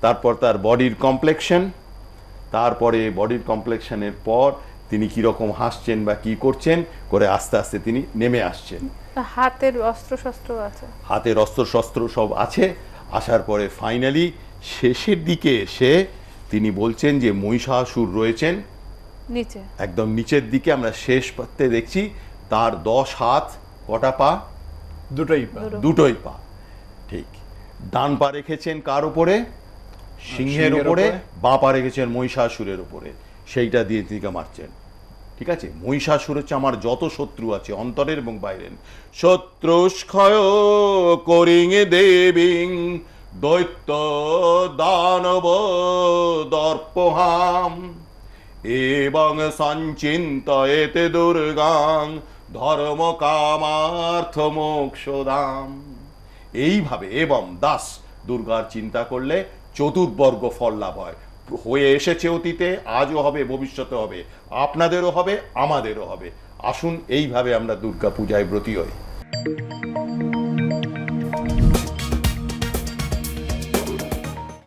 তারপর তার বডির কমপ্লেকশন, তারপরে বডির কমপ্লেকশনের পর তিনি কীরকম হাসছেন বা কি করছেন করে আস্তে আস্তে তিনি নেমে আসছেন। হাতের অস্ত্র শস্ত্র আছে, হাতের অস্ত্র শস্ত্র সব আছে। আসার পরে ফাইনালি শেষের দিকে এসে তিনি বলছেন যে মহিষাসুর রয়েছেন নিচে একদম নিচের দিকে। আমরা শেষ পাতে দেখছি তার 10 হাত, কটা পা? দুটোই পা। ঠিক। ডান পা রেখেছেন কার উপরে? সিংহের উপরে। বাঁ পা রেখেছেন মহিষাসুরের উপরে। সেইটা দিয়ে তিনি মারছেন। ঠিক আছে, মহিষাসুর হচ্ছে আমার যত শত্রু আছে অন্তরের এবং বাইরের, শত্রুষ্ক্ষয় করিং দেবীং দৈত্য দানব দর্পহাম এবং সঞ্চিন্তয়েতে দুর্গাং ধর্ম কামার্থ মোক্ষদাম। এইভাবে এবং দাস দুর্গার চিন্তা করলে চতুর্বর্গ ফল লাভ হয়। হয়ে এসেছে অতীতে, আজও হবে, ভবিষ্যতে হবে, আপনাদেরও হবে, আমাদেরও হবে। আসুন এইভাবে আমরা দুর্গা পূজায় ব্রতী হই।